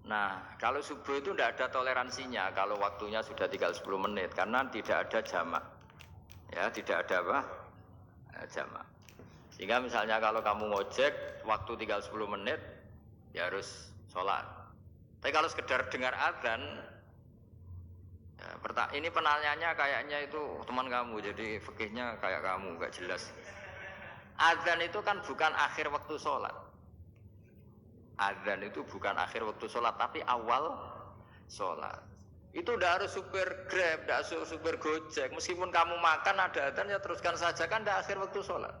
Nah, kalau subuh itu tidak ada toleransinya kalau waktunya sudah tinggal 10 menit karena tidak ada jamak. Ya, tidak ada apa? Jamak. Sehingga misalnya kalau kamu ngojek waktu tinggal 10 menit ya harus sholat. Tapi kalau sekedar dengar adzan ya, ini penanyanya kayaknya itu teman kamu, jadi fikihnya kayak kamu, gak jelas. Adzan itu kan bukan akhir waktu sholat. Adzan itu bukan akhir waktu sholat, tapi awal sholat. Itu udah harus supir Grab, udah harus supir Gojek. Meskipun kamu makan ada adzan ya teruskan saja, kan udah akhir waktu sholat.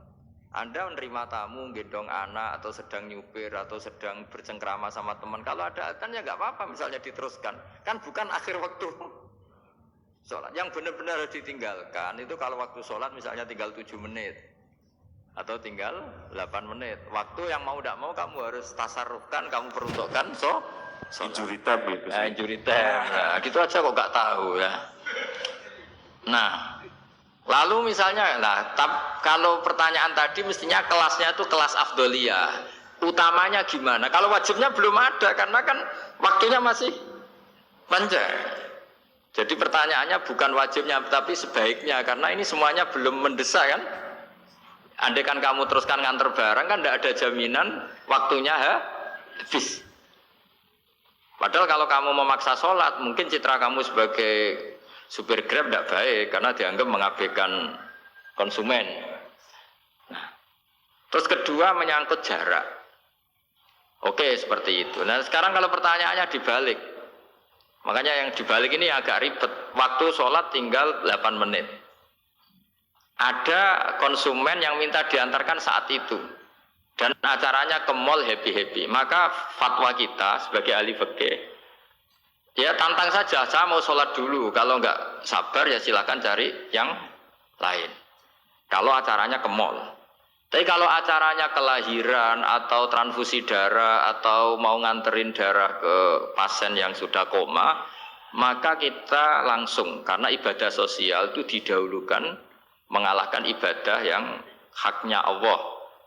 Anda menerima tamu, gendong anak, atau sedang nyupir, atau sedang bercengkrama sama teman. Kalau ada adzan ya nggak apa-apa, misalnya diteruskan. Kan bukan akhir waktu sholat. Yang benar-benar harus ditinggalkan itu kalau waktu sholat misalnya tinggal 7 menit. Atau tinggal 8 menit. Waktu yang mau tidak mau kamu harus tasarrufkan, kamu peruntukkan. Injury time itu. Injury time. Ya, gitu aja kok nggak tahu ya. Nah, lalu misalnya, kalau pertanyaan tadi mestinya kelasnya itu kelas afdoliyah. Utamanya gimana? Kalau wajibnya belum ada karena kan waktunya masih panjang. Jadi pertanyaannya bukan wajibnya tapi sebaiknya karena ini semuanya belum mendesak kan? Andai kan kamu teruskan nganter barang kan tidak ada jaminan waktunya habis. Padahal kalau kamu memaksa sholat, mungkin citra kamu sebagai supir Grab tidak baik karena dianggap mengabaikan konsumen. Nah, terus kedua menyangkut jarak. Oke, seperti itu. Nah, sekarang kalau pertanyaannya dibalik. Makanya yang dibalik ini agak ribet. Waktu sholat tinggal 8 menit. Ada konsumen yang minta diantarkan saat itu dan acaranya ke mall happy-happy, maka fatwa kita sebagai ahli fikih ya tantang saja, saya mau sholat dulu, kalau enggak sabar ya silakan cari yang lain kalau acaranya ke mall. Tapi kalau acaranya kelahiran atau transfusi darah atau mau nganterin darah ke pasien yang sudah koma, maka kita langsung, karena ibadah sosial itu didahulukan mengalahkan ibadah yang haknya Allah.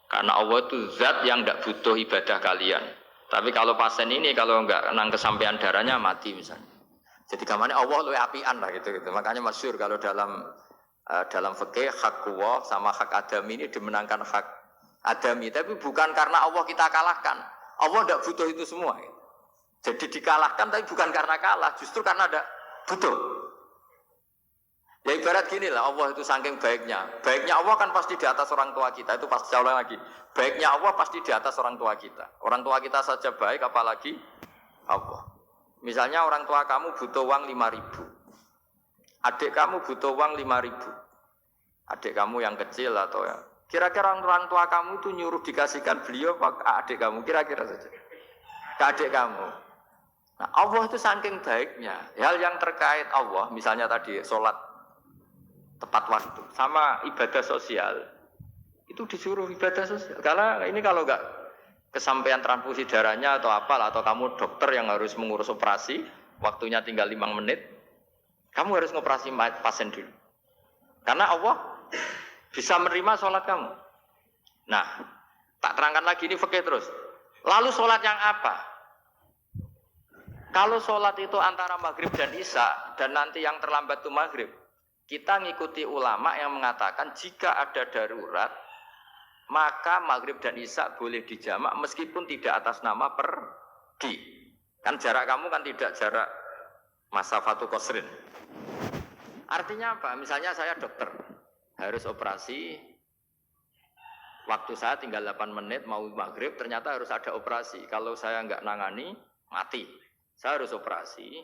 Karena Allah itu zat yang tidak butuh ibadah kalian. Tapi kalau pasien ini kalau enggak nang kesampaian darahnya mati misalnya. Jadi gamane Allah luwih apian lah gitu. Makanya masyhur kalau dalam fikih hak Allah sama hak Adami ini dimenangkan hak Adami. Tapi bukan karena Allah kita kalahkan. Allah tidak butuh itu semua. Jadi dikalahkan tapi bukan karena kalah, justru karena tidak butuh. Ya ibarat gini lah, Allah itu saking baiknya. Baiknya Allah kan pasti di atas orang tua kita. Itu pasti saya ulang lagi. Baiknya Allah pasti di atas orang tua kita. Orang tua kita saja baik, apalagi Allah. Misalnya orang tua kamu butuh uang 5.000. Adik kamu butuh uang 5.000. Adik kamu yang kecil atau ya. Kira-kira orang tua kamu itu nyuruh dikasihkan beliau ke adik kamu. Kira-kira saja. Ke adik kamu. Nah, Allah itu saking baiknya. Hal yang terkait Allah, misalnya tadi sholat tepat waktu sama ibadah sosial itu disuruh ibadah sosial karena ini kalau enggak kesampaian transfusi darahnya atau apalah atau kamu dokter yang harus mengurus operasi waktunya tinggal 5 menit kamu harus ngoperasi pasien dulu karena Allah bisa menerima sholat kamu. Nah tak terangkan lagi ini fikih terus. Lalu sholat yang apa? Kalau sholat itu antara maghrib dan isya dan nanti yang terlambat itu maghrib, kita ngikuti ulama yang mengatakan jika ada darurat maka maghrib dan isya boleh dijamak meskipun tidak atas nama pergi. Kan jarak kamu kan tidak jarak masafatu qasrin. Artinya apa? Misalnya saya dokter harus operasi, waktu saya tinggal 8 menit mau maghrib, ternyata harus ada operasi. Kalau saya nggak nangani mati, saya harus operasi.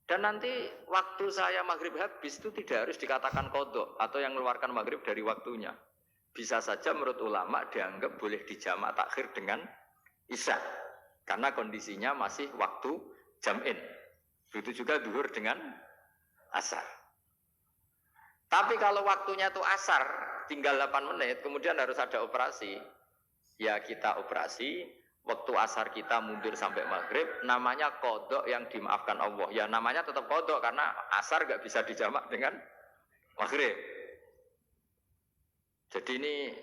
Dan nanti waktu saya maghrib habis itu tidak harus dikatakan qadha atau yang mengeluarkan maghrib dari waktunya. Bisa saja menurut ulama dianggap boleh dijamak takhir dengan isya. Karena kondisinya masih waktu jam'in. Begitu juga zuhur dengan asar. Tapi kalau waktunya itu asar, tinggal 8 menit, kemudian harus ada operasi. Ya kita operasi. Waktu asar kita mundur sampai maghrib, namanya qadha yang dimaafkan Allah. Ya namanya tetap qadha karena asar gak bisa dijamak dengan maghrib. Jadi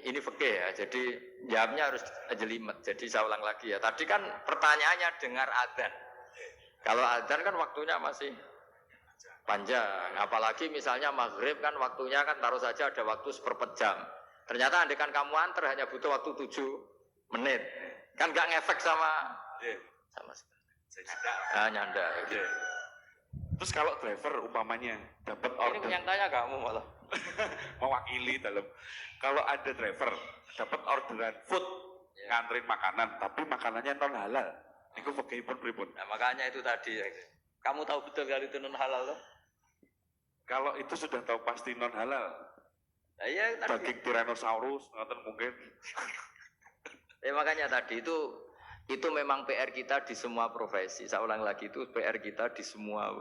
ini fikih ya. Jadi jawabnya harus jelimet. Jadi saya ulang lagi ya. Tadi kan pertanyaannya dengar adzan. Kalau adzan kan waktunya masih panjang. Apalagi misalnya maghrib kan waktunya kan taruh saja ada waktu seperempat jam. Ternyata andekan kamu antar hanya butuh waktu 7 menit. Kan nggak ngefek sama sekali. Nyanda. Terus kalau driver umpamanya dapat Ini order, yang tanya kamu malah. mewakili dalam. Kalau ada driver dapat orderan food, nganterin makanan, tapi makanannya non halal. Itu fakihipun pripun. Nah, makanya itu tadi. Kamu tahu betul kalau itu non halal loh? Kalau itu sudah tahu pasti non halal. Nah, iya tadi. Daging Tyrannosaurus, ngoten mungkin. Makanya tadi itu memang PR kita di semua profesi. Saya ulang lagi itu PR kita di semua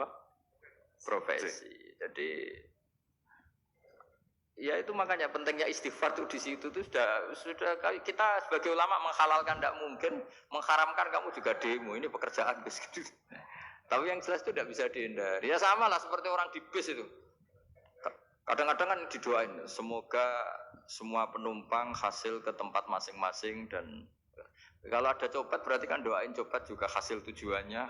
profesi. Jadi ya itu makanya pentingnya istighfar tuh di situ tuh sudah kita sebagai ulama menghalalkan tidak mungkin, mengharamkan kamu juga demo, ini pekerjaan bis gitu. Tapi yang jelas itu tidak bisa dihindari. Ya sama lah seperti orang di bis itu. Kadang-kadang kan didoain semoga semua penumpang hasil ke tempat masing-masing dan kalau ada copet berarti kan doain copet juga hasil tujuannya